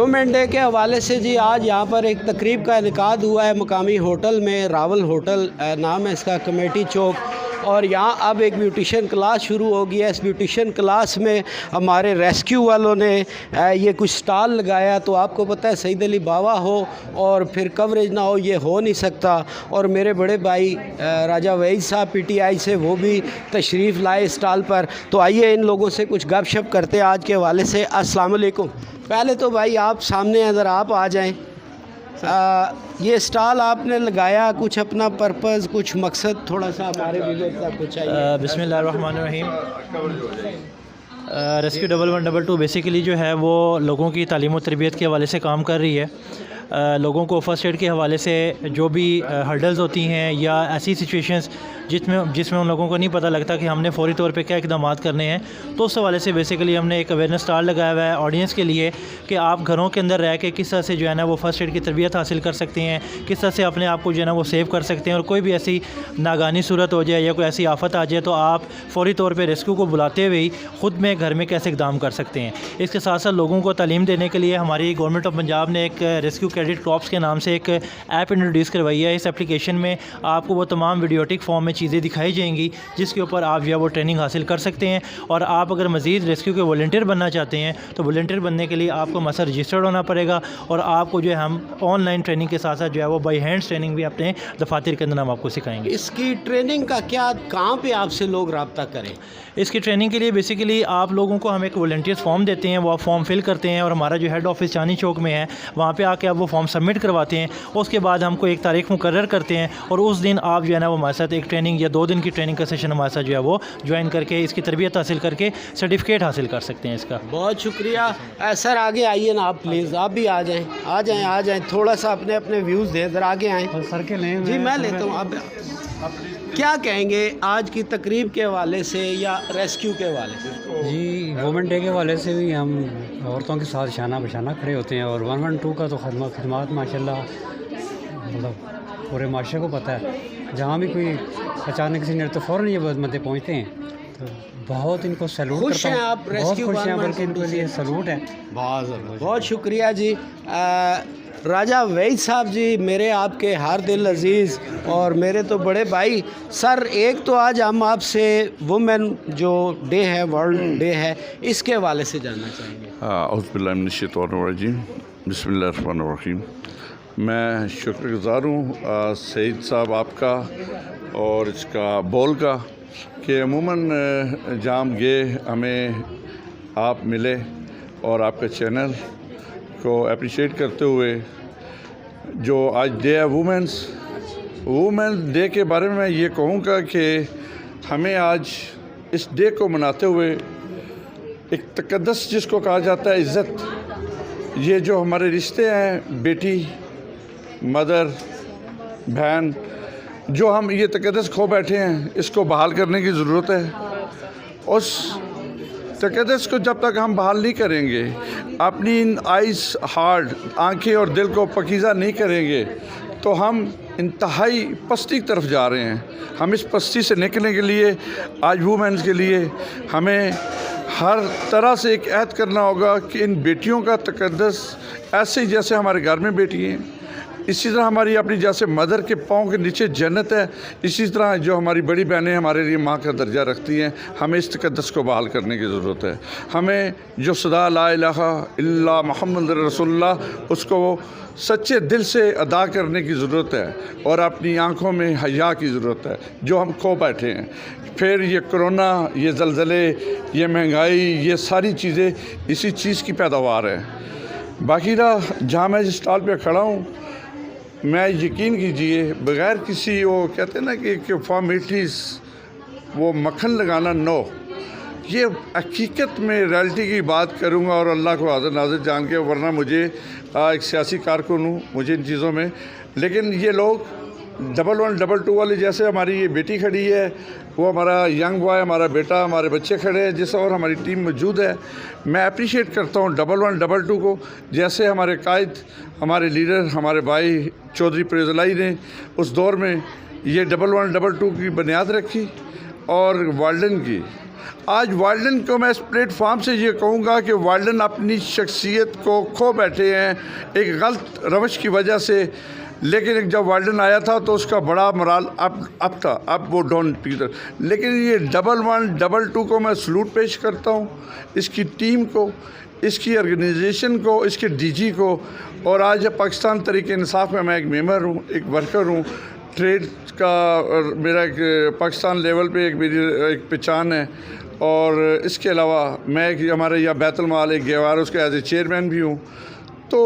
Women day के हवाले से जी आज यहाँ पर एक तकरीब का इनेकाद हुआ है मकामी होटल में, रावल होटल नाम है इसका, कमेटी चौक। और यहाँ अब एक ब्यूटिशन क्लास शुरू हो गई है। इस ब्यूटिशन क्लास में हमारे रेस्क्यू वालों ने ये कुछ स्टॉल लगाया। तो आपको पता है सईद अली बाबा हो और फिर कवरेज ना हो, ये हो नहीं सकता। और मेरे बड़े भाई राजा वहीद साहब PTI से, वो भी तशरीफ़ लाए स्टॉल पर। तो आइए इन लोगों से कुछ गपशप करते हैं आज के हवाले से। अस्सलाम वालेकुम। पहले तो भाई आप सामने अगर आप आ जाएँ, ये स्टॉल आपने लगाया, कुछ अपना पर्पज़, कुछ मकसद थोड़ा सा हमारे व्यूअर्स तक पहुँचाइए। बिस्मिल्लाहिर्रहमानिर्रहीम। रेस्क्यू 1112 बेसिकली जो है वो लोगों की तालीम और तरबियत के हवाले से काम कर रही है। लोगों को फ़र्स्ट एड के हवाले से जो भी हर्डल्स होती हैं या ऐसी सिचुएशंस जिसमें उन लोगों को नहीं पता लगता कि हमने फ़ौरी तौर पे क्या इक़दामात करने हैं, तो उस हवाले से बेसिकली हमने एक अवेयरनेस स्टॉल लगाया हुआ है ऑडियंस के लिए कि आप घरों के अंदर रह के किस तरह से जो है ना वो फ़र्स्ट एड की तरबियत हासिल कर सकते हैं, किस तरह से अपने आप को जो है ना वो सेव कर सकते हैं। और कोई भी ऐसी नागानी सूरत हो जाए या कोई ऐसी आफत आ जाए तो आप फ़ौरी तौर पर रेस्क्यू को बुलाते हुए ही ख़ुद में घर में कैसे इक़दाम कर सकते हैं। इसके साथ साथ लोगों को तालीम देने के लिए हमारी गवर्नमेंट ऑफ पंजाब ने एक रेस्क्यू क्रेडिट क्रॉप्स के नाम से एक ऐप इंट्रोड्यूस करवाई है। इस एप्लीकेशन में आपको वो तमाम वीडियोटिक फॉर्म में चीज़ें दिखाई जाएंगी जिसके ऊपर आप जो है वो ट्रेनिंग हासिल कर सकते हैं। और आप अगर मज़ीद रेस्क्यू के वॉलंटियर बनना चाहते हैं तो वॉलंटियर बनने के लिए आपको हमारे साथ रजिस्टर्ड होना पड़ेगा। और आपको जो है हम ऑनलाइन ट्रेनिंग के साथ साथ जो है वो बाई हैंड्स ट्रेनिंग भी अपने दफातर के अंदर हम आपको सिखाएंगे। इसकी ट्रेनिंग का क्या, कहाँ पे आपसे लोग रब्ता करें? इसकी ट्रेनिंग के लिए बेसिकली आप लोगों को हम एक वॉलंटियर्स फॉर्म देते हैं, वो आप फॉर्म फिल करते हैं और हमारा जो हेड ऑफिस चांदनी चौक में है वहाँ पे आके आप वो फॉर्म सबमिट करवाते हैं। उसके बाद हमको एक तारीख मुकर्रर करते हैं और उस दिन आप जो है ना वो हमारे साथ एक ट्रेनिंग या 2 दिन की ट्रेनिंग का सेशन हमारे साथ जो है वो ज्वाइन करके इसकी तरबियत हासिल करके सर्टिफिकेट हासिल कर सकते हैं इसका। बहुत शुक्रिया सर। आगे आइए ना आप प्लीज़, आप भी आ जाएँ, आ जाएँ, आ जाएँ, थोड़ा सा अपने अपने व्यूज़ दें, ज़रा आगे आएँ। सर के लें जी मैं लेता हूँ। आप क्या कहेंगे आज की तकरीब के हवाले से या रेस्क्यू के हवाले से? जी वुमेन डे के हवाले से भी हम औरतों के साथ शाना बशाना खड़े होते हैं। और 112 का तो खदमात माशाल्लाह मतलब पूरे माशरे को पता है। जहाँ भी कोई अचानक से तो फ़ौरन ये मद्दे पहुँचते हैं। तो बहुत इनको सैल्यूट खुश हैं आप रेस्क्यू, बहुत खुश हैं, बल्कि इनके लिए सैल्यूट है। बहुत शुक्रिया जी। राजा वहीद साहब जी, मेरे आपके हर दिल अजीज़ और मेरे तो बड़े भाई। सर एक तो आज हम आपसे वुमेन जो डे है, वर्ल्ड डे है, इसके हवाले से जानना चाहेंगे। औज़ुबिल्लाहिमिनश्शैतानिर्रजीम, बिस्मिल्लाहिर्रहमानिर्रहीम। मैं शुक्रगुज़ार हूँ सईद साहब आपका और इसका बोल का कि अमूमन जाम गए हमें आप मिले और आपका चैनल को अप्रिशिएट करते हुए जो आज डे है वुमेन डे के बारे में मैं ये कहूँगा कि हमें आज इस डे को मनाते हुए एक तक़द्दुस जिसको कहा जाता है इज़्ज़त, ये जो हमारे रिश्ते हैं बेटी मदर बहन, जो हम ये तक़द्दुस खो बैठे हैं, इसको बहाल करने की ज़रूरत है। उस तक़द्दुस को जब तक हम बहाल नहीं करेंगे, अपनी इन आइज़ हार्ट आँखें और दिल को पकीज़ा नहीं करेंगे तो हम इंतहाई पस्ती की तरफ जा रहे हैं। हम इस पस्ती से निकलने के लिए आज वुमेन्स के लिए हमें हर तरह से एक ऐद करना होगा कि इन बेटियों का तक़द्दुस ऐसे ही जैसे हमारे घर में बेटी हैं, इसी तरह हमारी अपनी जैसे मदर के पाँव के नीचे जन्नत है, इसी तरह जो हमारी बड़ी बहनें हमारे लिए माँ का दर्जा रखती हैं, हमें इस तक़द्दुस को बहाल करने की ज़रूरत है। हमें जो सदा ला इलाहा इल्ला मुहम्मद रसूलुल्लाह, उसको सच्चे दिल से अदा करने की ज़रूरत है और अपनी आँखों में हया की ज़रूरत है जो हम खो बैठे हैं। फिर ये कोरोना, ये ज़लज़ले, ये महंगाई, ये सारी चीज़ें इसी चीज़ की पैदावार है। बाकी रहा जहाँ मैं जिस स्टॉल पर खड़ा हूँ, मैं यकीन कीजिए बग़ैर किसी वो कहते हैं ना कि फॉर्मेलिटीज़, वो मक्खन लगाना नो, ये हकीकत में रियलिटी की बात करूँगा और अल्लाह को हाज़िर नाज़िर जान के, वरना मुझे एक सियासी कारकुन हूँ मुझे इन चीज़ों में। लेकिन ये लोग 1122 वाली, जैसे हमारी ये बेटी खड़ी है, वो हमारा यंग बॉय, हमारा बेटा, हमारे बच्चे खड़े हैं, जिस और हमारी टीम मौजूद है। मैं अप्रिशिएट करता हूँ 1122 को, जैसे हमारे कायद, हमारे लीडर, हमारे भाई चौधरी परवेज़ ने उस दौर में ये 1122 की बुनियाद रखी और वाल्डन की। आज वार्डन को मैं इस प्लेटफार्म से ये कहूँगा कि वार्डन अपनी शख्सियत को खो बैठे हैं एक गलत रवश की वजह से, लेकिन जब वार्डन आया था तो उसका बड़ा मराल अब था, अब वो डाउन पीटर। लेकिन ये 11 22 को मैं सलूट पेश करता हूँ, इसकी टीम को, इसकी ऑर्गेनाइजेशन को, इसके डीजी को। और आज पाकिस्तान तहरीक इंसाफ में मैं एक मेंबर हूँ, एक वर्कर हूँ, ट्रेड का मेरा एक पाकिस्तान लेवल पे एक मेरी एक पहचान है। और इसके अलावा मैं हमारे यहाँ बैतुल माल एक गेवार उसके एज ए चेयरमैन भी हूँ। तो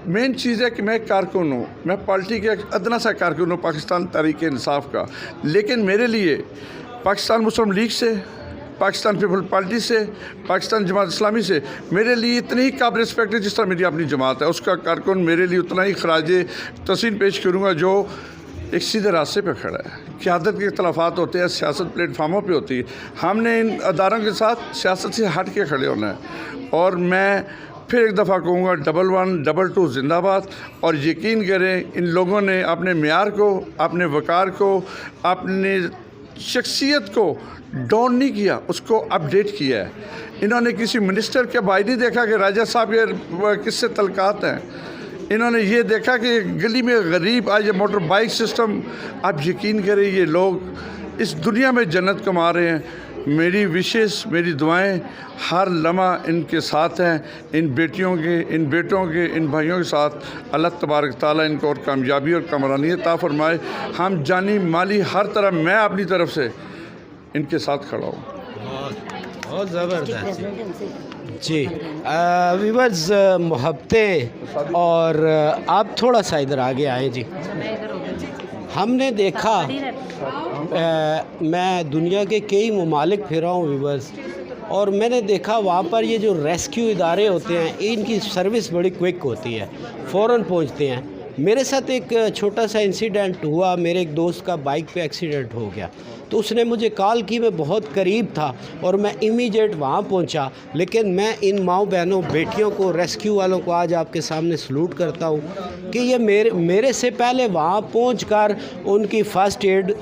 मेन चीज़ है कि मैं कारकुन हूँ, मैं पार्टी के अदना सा कारकुन हूँ पाकिस्तान तहरीक इंसाफ का। लेकिन मेरे लिए पाकिस्तान मुस्लिम लीग से, पाकिस्तान पीपल पार्टी से, पाकिस्तान जमात इस्लामी से मेरे लिए इतनी ही काबिल रिस्पेक्ट है जिस तरह मेरी अपनी जमात है, उसका कारकुन मेरे लिए उतना ही खराजे तहसीन पेश करूँगा जो एक सीधे रास्ते पे खड़ा है। क़यादत के इख्तलाफात होते हैं, सियासत प्लेटफार्मों पे होती है, हमने इन अदारों के साथ सियासत से हट के खड़े होना है। और मैं फिर एक दफ़ा कहूँगा 11 22 जिंदाबाद। और यकीन करें इन लोगों ने अपने मेयार को, अपने वक़ार को, अपने शख्सियत को डाउन नहीं किया, उसको अपडेट किया है। इन्होंने किसी मिनिस्टर के भाई नहीं देखा कि राजा साहब के किससे तलकात हैं, इन्होंने ये देखा कि गली में गरीब आज ये मोटर बाइक सिस्टम, आप यकीन करें ये लोग इस दुनिया में जन्नत कमा रहे हैं। मेरी विशेष, मेरी दुआएं हर लम्हा इनके साथ हैं, इन बेटियों के, इन बेटों के, इन भाइयों के साथ। अल्लाह तबारक ताला इनको और कामयाबी और कमरानी अता फरमाए। हम जानी माली हर तरह मैं अपनी तरफ से इनके साथ खड़ा हूँ। बहुत ज़बरदस्त जी। वीवर्स, मोहब्बतें, और आप थोड़ा सा इधर आगे आए जी। हमने देखा, मैं दुनिया के कई ममालिक फिरा हूँ वीवर्स, और मैंने देखा वहाँ पर ये जो रेस्क्यू इदारे होते हैं इनकी सर्विस बड़ी क्विक होती है, फ़ौरन पहुँचते हैं। मेरे साथ एक छोटा सा इंसिडेंट हुआ, मेरे एक दोस्त का बाइक पे एक्सीडेंट हो गया, तो उसने मुझे कॉल की, मैं बहुत करीब था और मैं इमीडिएट वहाँ पहुँचा। लेकिन मैं इन माँ बहनों, बेटियों को, रेस्क्यू वालों को आज आपके सामने सलूट करता हूँ कि ये मेरे से पहले वहाँ पहुँचकर उनकी फ़र्स्ट एड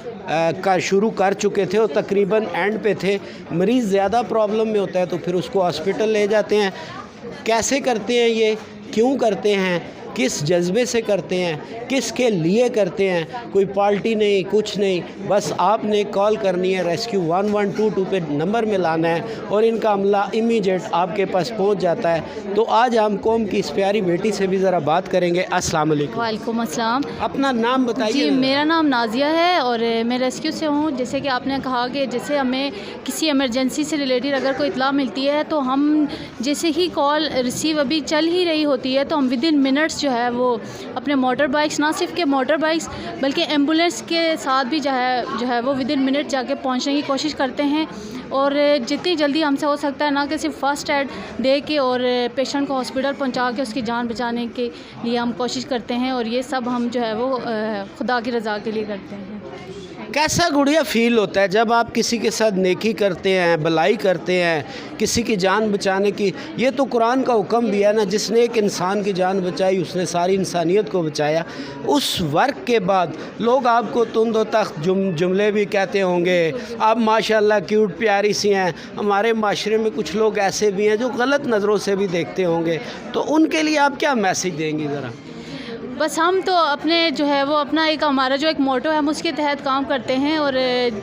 का शुरू कर चुके थे और तकरीबन एंड पे थे। मरीज़ ज़्यादा प्रॉब्लम में होता है तो फिर उसको हॉस्पिटल ले जाते हैं। कैसे करते हैं ये, क्यों करते हैं, किस जज्बे से करते हैं, किसके लिए करते हैं, कोई पार्टी नहीं, कुछ नहीं, बस आपने कॉल करनी है, रेस्क्यू 1122 पे नंबर मिलाना है और इनका अमला इमीडिएट आपके पास पहुंच जाता है। तो आज हम कौम की इस प्यारी बेटी से भी ज़रा बात करेंगे। अस्सलाम वालेकुम। वालेकुम अस्सलाम। अपना नाम बताइए। जी, मेरा नाम नाजिया है और मैं रेस्क्यू से हूँ। जैसे कि आपने कहा कि जैसे हमें किसी इमरजेंसी से रिलेटेड अगर कोई इत्तला मिलती है तो हम जैसे ही कॉल रिसीव अभी चल ही रही होती है तो हम विद इन मिनट्स जो है वो अपने मोटर बाइक्स, ना सिर्फ के मोटर बाइक्स बल्कि एम्बुलेंस के साथ भी जो है वो विद इन मिनट जाके पहुंचने की कोशिश करते हैं। और जितनी जल्दी हमसे हो सकता है ना कि सिर्फ फर्स्ट एड दे के और पेशेंट को हॉस्पिटल पहुंचा के उसकी जान बचाने के लिए हम कोशिश करते हैं। और ये सब हम जो है वो खुदा की रज़ा के लिए करते हैं। कैसा गुड़िया फ़ील होता है जब आप किसी के साथ नेकी करते हैं, भलाई करते हैं, किसी की जान बचाने की? ये तो कुरान का हुक्म भी है ना, जिसने एक इंसान की जान बचाई उसने सारी इंसानियत को बचाया। उस वर्क के बाद लोग आपको तुंद तक जुमले भी कहते होंगे, आप माशाल्लाह क्यूट प्यारी सी हैं। हमारे माशरे में कुछ लोग ऐसे भी हैं जो गलत नज़रों से भी देखते होंगे, तो उनके लिए आप क्या मैसेज देंगी ज़रा? बस हम तो अपने जो है वो अपना एक हमारा जो एक मोटो है हम उसके तहत काम करते हैं। और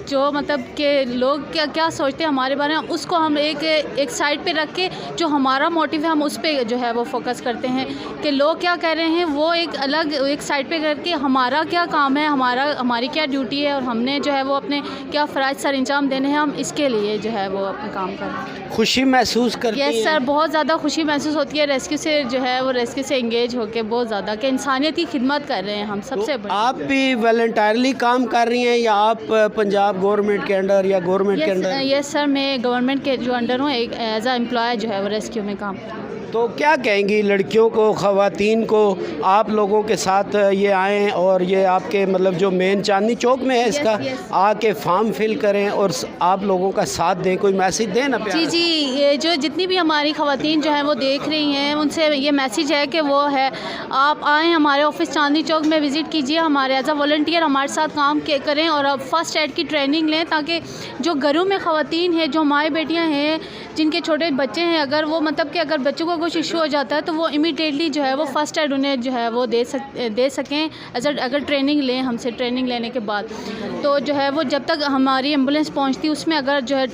जो मतलब कि लोग क्या सोचते हैं हमारे बारे में, उसको हम एक साइड पे रख के जो हमारा मोटिव है हम उस पे जो है वो फोकस करते हैं कि लोग क्या कह रहे हैं वो एक अलग एक साइड पे करके हमारा क्या काम है, हमारी क्या ड्यूटी है और हमने जो है वो अपने क्या फ़राइज़ सर अंजाम देने हैं, हम इसके लिए जो है वो अपना काम कर रहे हैं। खुशी महसूस करती हैं? यस सर, बहुत ज़्यादा खुशी महसूस होती है रेस्क्यू से जो है वो रेस्क्यू से एंगेज होकर, बहुत ज़्यादा कि इंसानियत की खिदमत कर रहे हैं हम सबसे बड़ी। आप भी वॉलंटियरली काम कर रही हैं या आप पंजाब गवर्नमेंट के अंडर या गवर्नमेंट के अंडर? यस सर, मैं गवर्नमेंट के जो अंडर हूँ एक एज अ एम्प्लॉय जो है वो रेस्क्यू में काम कर रही हूँ। तो क्या कहेंगी लड़कियों को, ख़वातीन को, आप लोगों के साथ ये आएँ और ये आपके मतलब जो मेन चांदनी चौक में है इसका आके फॉर्म फिल करें और आप लोगों का साथ दें, कोई मैसेज दें ना प्यारा? जी, ये जो जितनी भी हमारी ख़वातीन जो हैं वो देख रही हैं, उनसे ये मैसेज है कि वो है आप आएँ हमारे ऑफिस चांदनी चौक में विज़िट कीजिए, हमारे एज अ वॉलंटियर हमारे साथ काम करें और अब फ़र्स्ट एड की ट्रेनिंग लें, ताकि जो घरों में ख़वातीन हैं, जो माएँ बेटियाँ हैं, जिनके छोटे बच्चे हैं, अगर वो मतलब कि अगर बच्चों को कुछ इशू हो जाता है तो वो इमीडिएटली जो है वो फ़र्स्ट एड उन्हें जो है वो दे सकें अगर ट्रेनिंग लें हमसे। ट्रेनिंग लेने के बाद तो जो है वो जब तक हमारी एम्बुलेंस पहुंचती है उसमें अगर जो है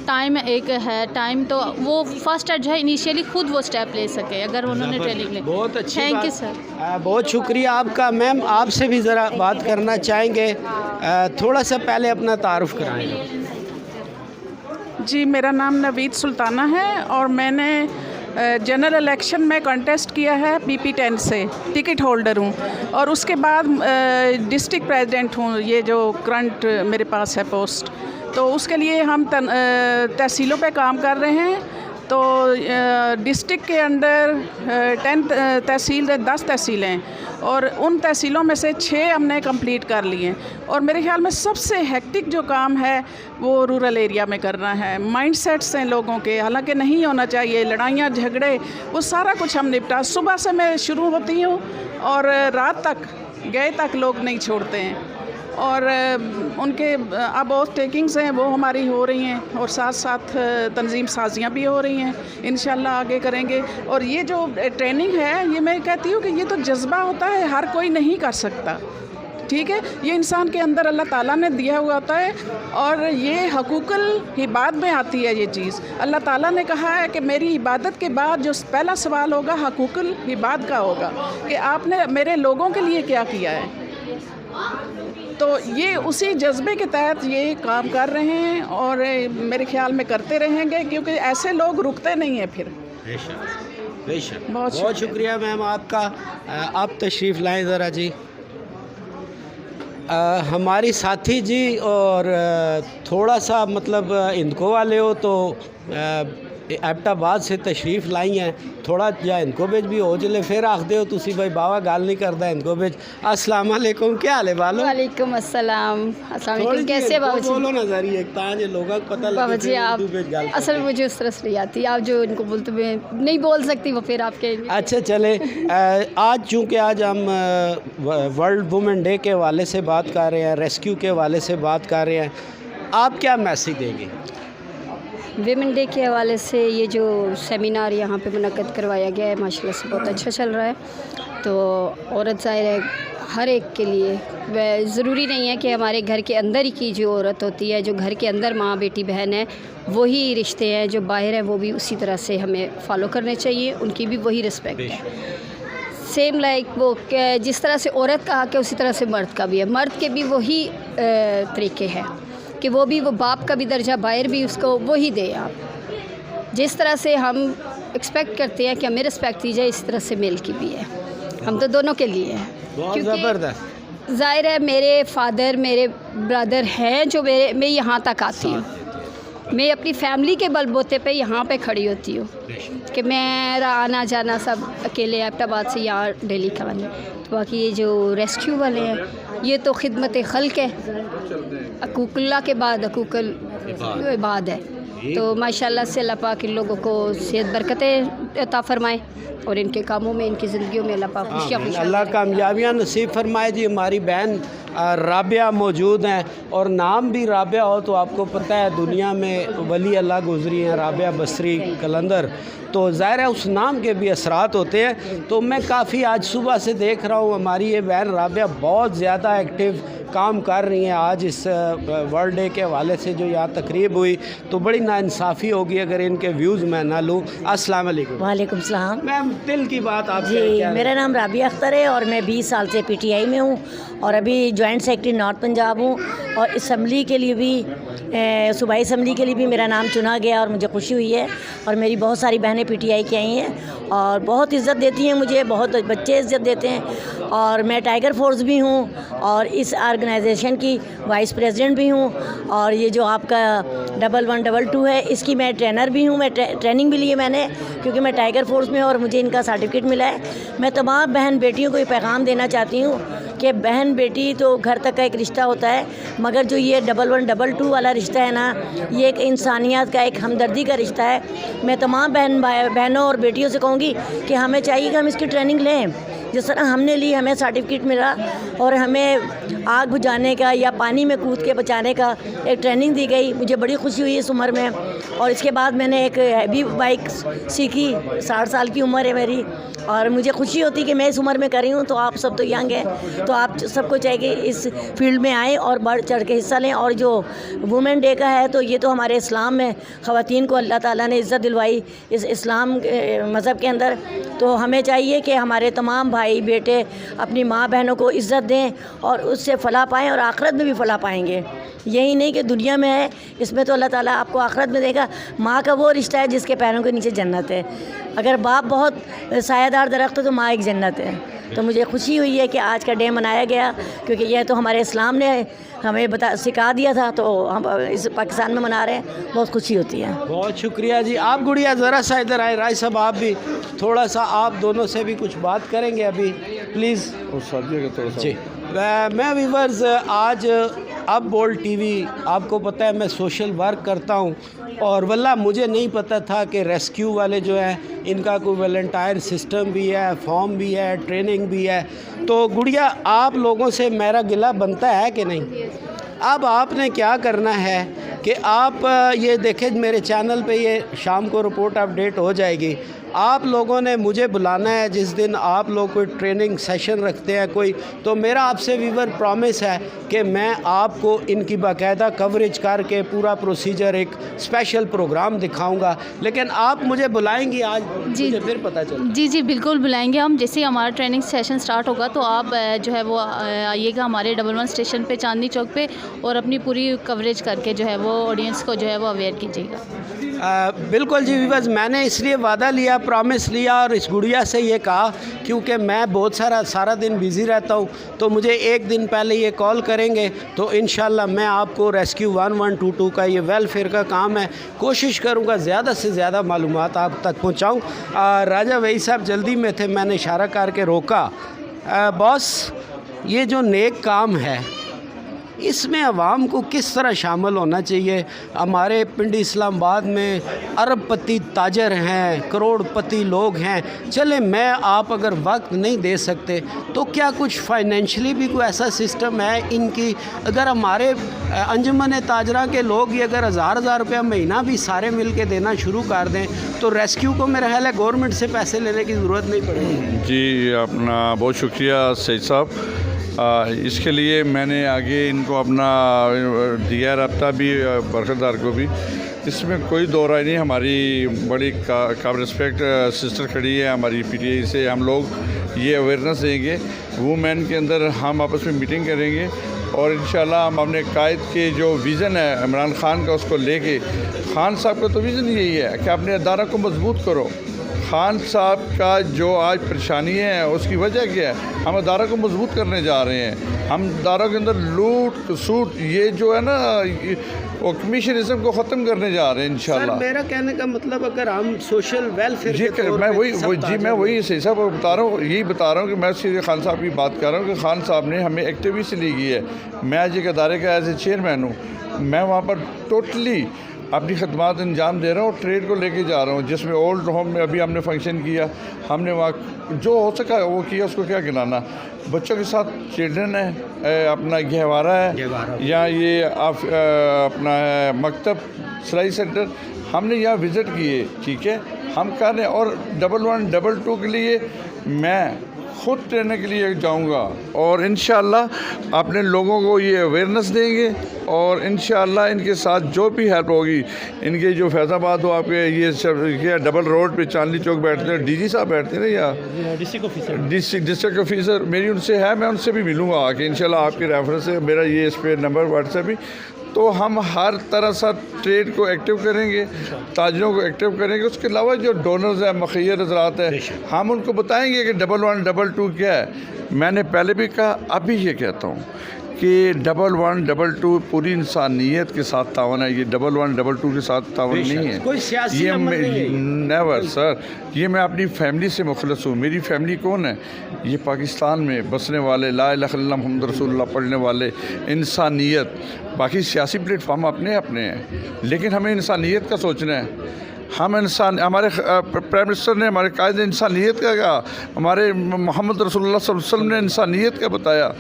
टाइम तो वो फ़र्स्ट एड जो है इनिशियली खुद वो स्टेप ले सके अगर उन्होंने ट्रेनिंग ली। बहुत अच्छी थैंक यू बात। सर। बहुत शुक्रिया आपका। मैम आपसे भी ज़रा बात करना चाहेंगे, थोड़ा सा पहले अपना तारुफ कराएंगे। जी, मेरा नाम नवीद सुल्ताना है और मैंने जनरल इलेक्शन में कंटेस्ट किया है BP10 से, टिकट होल्डर हूँ और उसके बाद डिस्ट्रिक्ट प्रेसिडेंट हूँ, ये जो करंट मेरे पास है पोस्ट। तो उसके लिए हम तहसीलों पे काम कर रहे हैं। तो डिस्ट्रिक्ट के अंडर 10 तहसीलें और उन तहसीलों में से 6 हमने कंप्लीट कर लिए और मेरे ख्याल में सबसे हेक्टिक जो काम है वो रूरल एरिया में करना है। माइंडसेट्स हैं लोगों के, हालांकि नहीं होना चाहिए, लड़ाइयाँ झगड़े वो सारा कुछ हम निपटा। सुबह से मैं शुरू होती हूँ और रात तक गए तक लोग नहीं छोड़ते हैं और उनके अब और टेकिंग्स हैं वो हमारी हो रही हैं और साथ साथ तंजीम साजियाँ भी हो रही हैं, इंशाल्लाह आगे करेंगे। और ये जो ट्रेनिंग है ये मैं कहती हूँ कि ये तो जज्बा होता है, हर कोई नहीं कर सकता, ठीक है। ये इंसान के अंदर अल्लाह ताला ने दिया हुआ होता है और ये हकूक़ुल इबाद में आती है ये चीज़। अल्लाह ताला ने कहा है कि मेरी इबादत के बाद जो पहला सवाल होगा हकूक़ुल इबाद का होगा कि आपने मेरे लोगों के लिए क्या किया है। तो ये उसी जज्बे के तहत ये काम कर रहे हैं और मेरे ख्याल में करते रहेंगे क्योंकि ऐसे लोग रुकते नहीं हैं फिर। बेशक बहुत शुक्रिया मैम आपका। आप तशरीफ़ लाएँ ज़रा जी। हमारी साथी जी और थोड़ा सा मतलब इनको वाले हो तो एबटाबाद से तशरीफ़ लाई हैं, थोड़ा जा इनको बेच भी हो जले फिर आखदे हो तुसी भाई बाबा गाल नहीं करता इनको बेच। अस्सलाम वालेकुम, क्या हाल है बालो? वालेकुम अस्सलाम। अस्सलाम वालेकुम, कैसे बाबा जी? बोलो ना ज़री एक ताज लोगों को पता लगे बाबा जी आप असल में मुझे उस तरह से नहीं आती, आप जो इनको बोलते हुए नहीं बोल सकती वो फिर आपके। अच्छा चले, आज चूँकि आज हम वर्ल्ड वुमेन डे के हवाले से बात कर रहे हैं, रेस्क्यू के हवाले से बात कर रहे हैं, आप क्या मैसेज देंगे? वीमेन डे के हवाले से ये जो सेमिनार यहाँ पे मुनक़्क़द करवाया गया है माशाल्लाह से बहुत अच्छा चल रहा है। तो औरत ज़ाहिर है हर एक के लिए, ज़रूरी नहीं है कि हमारे घर के अंदर ही की जो औरत होती है, जो घर के अंदर माँ बेटी बहन है वही रिश्ते हैं, जो बाहर हैं वो भी उसी तरह से हमें फ़ॉलो करने चाहिए, उनकी भी वही रिस्पेक्ट है। सेम लाइक वो जिस तरह से औरत का हक़ है उसी तरह से मर्द का भी है, मर्द के भी वही तरीके हैं कि वो बाप का भी दर्जा बाहर भी उसको वही दे। आप जिस तरह से हम एक्सपेक्ट करते हैं कि हमें रिस्पेक्ट दी जाए इस तरह से मेल की भी है, हम तो दोनों के लिए हैं। बहुत ज़बरदस्त। ज़ाहिर है मेरे फादर मेरे ब्रदर हैं जो मैं यहाँ तक आती हूँ, मैं अपनी फैमिली के बलबूते पे यहाँ पे खड़ी होती हूँ कि मेरा आना जाना सब अकेले एबटाबाद से यहाँ डेली करवाने। तो बाकी ये जो रेस्क्यू वाले हैं ये तो खिदमत खल्क है, हकूक़ुल्लाह के बाद हकूक़ुल इबाद है। तो माशाल्लाह से अल्लाह पाक इन लोगों को सेहत बरकतें अता फ़रमाए और इनके कामों में इनकी ज़िंदगियों में अल्लाह पाक खुशियाँ अल्लाह कामयाबियाँ नसीब फरमाए। जी हमारी बहन राबिया मौजूद हैं और नाम भी राबिया हो तो आपको पता है दुनिया में वली अल्लाह गुज़री हैं राबिया बसरी कलंदर, तो ज़ाहिर है उस नाम के भी असरात होते हैं। तो मैं काफ़ी आज सुबह से देख रहा हूँ हमारी ये बहन राबिया बहुत ज़्यादा एक्टिव काम कर रही हैं। आज इस वर्ल्ड डे के हवाले से जो यहाँ तकरीब हुई तो बड़ी नाइंसाफ़ी होगी अगर इनके व्यूज़ मैं ना लूँ। अस्सलाम वालेकुम। वालेकुम सलाम। मैम दिल की बात आप जी, मेरा नाम राबिया अख्तर है और मैं 20 साल से PTI में हूँ और अभी जॉइंट सेक्रेटरी नॉर्थ पंजाब हूँ और असम्बली के लिए भी सूबाई असम्बली के लिए भी मेरा नाम चुना गया और मुझे खुशी हुई है और मेरी बहुत सारी बहनें PTI की आई हैं और बहुत इज़्ज़त देती हैं मुझे, बहुत बच्चे इज़्ज़त देते हैं। और मैं टाइगर फोर्स भी हूँ और इस ऑर्गेनाइजेशन की वाइस प्रेसिडेंट भी हूँ। और ये जो आपका 1112 है इसकी मैं ट्रेनर भी हूँ, मैं ट्रेनिंग भी ली है मैंने, क्योंकि मैं टाइगर फोर्स में और मुझे इनका सर्टिफिकेट मिला है। मैं तमाम बहन बेटियों को ये पैगाम देना चाहती हूँ कि बहन बेटी तो घर तक का एक रिश्ता होता है, मगर जो ये 1112 वाला रिश्ता है ना, ये एक इंसानियत का, एक हमदर्दी का रिश्ता है। मैं तमाम बहनों और बेटियों से कहूँगी कि हमें चाहिए कि हम इसकी ट्रेनिंग लें। जिस तरह हमने ली, हमें सर्टिफिकेट मिला और हमें आग बुझाने का या पानी में कूद के बचाने का एक ट्रेनिंग दी गई। मुझे बड़ी खुशी हुई इस उम्र में। और इसके बाद मैंने एक हैवी बाइक सीखी, 60 साल की उम्र है मेरी, और मुझे खुशी होती कि मैं इस उम्र में कर रही हूँ। तो आप सब तो यंग हैं, तो आप सबको चाहिए कि इस फील्ड में आएँ और बढ़ चढ़ के हिस्सा लें। और जो वुमेन डे का है, तो ये तो हमारे इस्लाम में ख़वातीन को अल्लाह ताला ने इज़्ज़त दिलवाई इस इस्लाम मज़हब के अंदर। तो हमें चाहिए कि हमारे तमाम भाई बेटे अपनी माँ बहनों को इज़्ज़त दें और उससे फलाह पाएँ और आखिरत में भी फलाह पाएंगे। यही नहीं कि दुनिया में है, इसमें तो अल्लाह ताला आपको आखिरत में देगा। माँ का वो रिश्ता है जिसके पैरों के नीचे जन्नत है। अगर बाप बहुत सायादार दरख्त हो तो माँ एक जन्नत है। तो मुझे खुशी हुई है कि आज का डे मनाया गया, क्योंकि यह तो हमारे इस्लाम ने हमें सिखा दिया था, तो हम इस पाकिस्तान में मना रहे हैं। बहुत खुशी होती है। बहुत शुक्रिया जी। आप गुड़िया ज़रा सा इधर आए, राय साहब आप भी थोड़ा सा, आप दोनों से भी कुछ बात करेंगे अभी प्लीज़। और सादिया का थोड़ा सा जी, मैं व्यूअर्स आज अब बोल्ड टीवी, आपको पता है मैं सोशल वर्क करता हूँ और वल्ला मुझे नहीं पता था कि रेस्क्यू वाले जो हैं इनका कोई वॉलंटियर सिस्टम भी है, फॉर्म भी है, ट्रेनिंग भी है। तो गुड़िया आप लोगों से मेरा गिला बनता है कि नहीं? अब आपने क्या करना है कि आप ये देखें मेरे चैनल पे, ये शाम को रिपोर्ट अपडेट हो जाएगी। आप लोगों ने मुझे बुलाना है जिस दिन आप लोग कोई ट्रेनिंग सेशन रखते हैं कोई, तो मेरा आपसे व्यूअर प्रॉमिस है कि मैं आपको इनकी बाकायदा कवरेज करके पूरा प्रोसीजर एक स्पेशल प्रोग्राम दिखाऊंगा। लेकिन आप मुझे बुलाएंगी आज? जी, मुझे फिर पता चला। जी बिल्कुल बुलाएंगे हम। जैसे ही हमारा ट्रेनिंग सेशन स्टार्ट होगा तो आप जो है वो आइएगा हमारे 11 स्टेशन पे, चांदनी चौक पे, और अपनी पूरी कवरेज करके जो है वो ऑडियंस को जो है वो अवेयर कीजिएगा। बिल्कुल जी व्यूअर्स, मैंने इसलिए वादा लिया, प्रॉमिस लिया और इस गुड़िया से ये कहा क्योंकि मैं बहुत सारा दिन बिज़ी रहता हूँ, तो मुझे एक दिन पहले ये कॉल करेंगे तो इंशाल्लाह मैं आपको रेस्क्यू 1122 का ये वेलफेयर का काम है, कोशिश करूँगा ज़्यादा से ज़्यादा मालूमात आप तक पहुँचाऊँ। राजा वही साहब जल्दी में थे, मैंने इशारा करके रोका। बॉस, ये जो नेक काम है इसमें अवाम को किस तरह शामिल होना चाहिए? हमारे पिंडी इस्लामाबाद में अरबपति ताजर हैं, करोड़पति लोग हैं। चले मैं आप अगर वक्त नहीं दे सकते तो क्या कुछ फाइनेंशियली भी कोई ऐसा सिस्टम है इनकी? अगर हमारे अंजुमन ताजरा के लोग ये अगर हज़ार रुपया महीना भी सारे मिल के देना शुरू कर दें तो रेस्क्यू को मेरा ख्याल है गवर्नमेंट से पैसे लेने की ज़रूरत नहीं पड़ेगी। जी, अपना बहुत शुक्रिया सईद साहब। इसके लिए मैंने आगे इनको अपना दिया रब्ता भी, बरकतदार को भी। इसमें कोई दो राय नहीं। हमारी बड़ी काबिल रिस्पेक्ट सिस्टर खड़ी है हमारी PTI से। हम लोग ये अवेयरनेस देंगे, वुमेन के अंदर हम आपस में मीटिंग करेंगे और इंशाल्लाह हम अपने कायद के जो विज़न है इमरान खान का, उसको लेके, खान साहब का तो विज़न यही है कि अपने अदारा को मजबूत करो। खान साहब का जो आज परेशानी है उसकी वजह क्या है? हम अदारा को मजबूत करने जा रहे हैं। हम अदारों के अंदर लूट सूट ये जो है ना, वो कमीशनिज़म को ख़त्म करने जा रहे हैं इंशाल्लाह। मेरा कहने का मतलब अगर हम सोशल वेलफेयर मैं वही सही साहब बता रहा हूँ, यही बता रहा हूँ कि मैं सीधे खान साहब की बात कर रहा हूँ कि खान साहब ने हमें एक्टिविटी ली गई है। मैं आज एक अदारे का एज ए चेयरमैन हूँ, मैं वहाँ पर टोटली अपनी खदमात अंजाम दे रहा हूँ, ट्रेड को लेके जा रहा हूँ। जिसमें ओल्ड होम में अभी हमने फंक्शन किया, हमने वहाँ जो हो सका वो किया, उसको क्या गिनाना। बच्चों के साथ चिल्ड्रन है, अपना गहवारा है, या ये अपना है मकतब सिलाई सेंटर, हमने यहाँ विज़िट किए। ठीक है, हम कर रहे हैं। और 1122 के लिए मैं ख़ुद ट्रेनिंग के लिए जाऊंगा और इंशाल्लाह अपने लोगों को ये अवेयरनेस देंगे और इंशाअल्लाह इनके साथ जो भी हेल्प होगी, इनके जो फैज़ाबाद हो आपके ये सब डबल रोड पे चांदनी चौक बैठते हैं, डीजी साहब बैठते हैं ना, या डिस्ट्रिक्ट ऑफिसर मेरी उनसे है, मैं उनसे भी मिलूँगा आके इंशाल्लाह आपके रेफरेंस से। मेरा ये इस पे नंबर व्हाट्सएप भी, तो हम हर तरह से ट्रेड को एक्टिव करेंगे, ताजरों को एक्टिव करेंगे। उसके अलावा जो डोनर्स हैं, मखियर हज़रात हैं, हम उनको बताएंगे कि 1122 क्या है। मैंने पहले भी कहा, अभी ये कहता हूँ कि 1122 पूरी इंसानियत के साथ तावन है, ये 1122 के साथ तावन नहीं है, कोई सियासी ये अमल नहीं है। नेवर सर, ये मैं अपनी फैमिली से मुखलस हूँ। मेरी फैमिली कौन है? ये पाकिस्तान में बसने वाले, ला इलाहा इल्लल्लाह मुहम्मद रसूलुल्लाह पढ़ने वाले, इंसानियत। बाकी सियासी प्लेटफार्म अपने अपने हैं, लेकिन हमें इंसानियत का सोचना है। हम इंसान, हमारे प्राइम मिनिस्टर ने, हमारे कायदे इंसानियत का कहा, हमारे मोहम्मद रसूलुल्लाह सल्लल्लाहु अलैहि वसल्लम ने इंसानियत का बताया।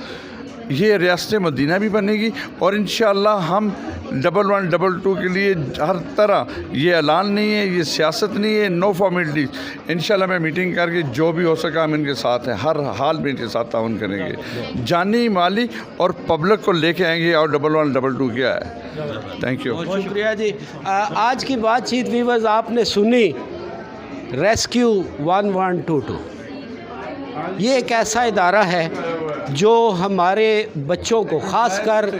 ये रियासत मदीना भी बनेगी और इंशाअल्लाह हम 1122 के लिए हर तरह, ये ऐलान नहीं है, ये सियासत नहीं है, नो फॉर्मेलिटीज। इंशाअल्लाह मैं मीटिंग करके जो भी हो सका हम इनके साथ हैं, हर हाल में इनके साथ ताउन करेंगे, जानी माली और पब्लिक को लेके आएंगे। और 1122 क्या है। थैंक यू, बहुत शुक्रिया जी। आज की बातचीत व्यूअर्स आपने सुनी, रेस्क्यू 1122 ये एक ऐसा इदारा है जो हमारे बच्चों को, ख़ासकर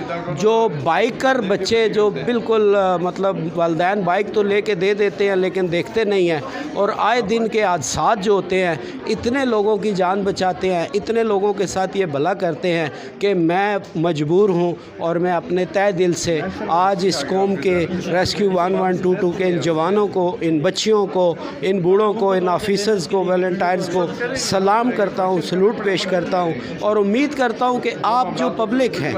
जो बाइकर बच्चे, जो बिल्कुल मतलब वालिदैन बाइक तो लेके दे देते हैं लेकिन देखते नहीं हैं, और आए दिन के हादसात जो होते हैं, इतने लोगों की जान बचाते हैं, इतने लोगों के साथ ये भला करते हैं कि मैं मजबूर हूँ और मैं अपने तय दिल से आज इस कौम के रेस्क्यू 1122 के इन जवानों को, इन बच्चियों को, इन बूढ़ों को, इन ऑफिसर्स को, वॉलंटियर्स को सलाम करता हूँ, सलूट पेश करता हूँ और उम्मीद करता हूँ कि आप जो पब्लिक हैं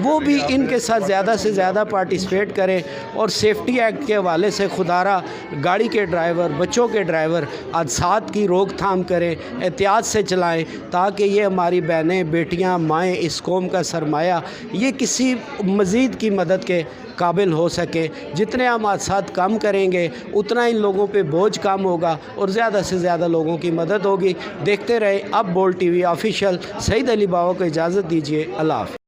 वो भी इनके साथ ज़्यादा से ज़्यादा पार्टिसिपेट करें और सेफ्टी एक्ट के हवाले से खुदारा गाड़ी के ड्राइवर, बच्चों के ड्राइवर हादसात की रोकथाम करें, एहतियात से चलाएं, ताकि ये हमारी बहनें, बेटियाँ, माएँ, इस कौम का सरमाया, ये किसी मज़ीद की मदद के काबिल हो सके। जितने हम हादसात कम करेंगे उतना इन लोगों पे बोझ कम होगा और ज़्यादा से ज़्यादा लोगों की मदद होगी। देखते रहे अब bold TV official. Saeed Ali Baba को इजाज़त दीजिए। अल्लाह हाफ़िज़।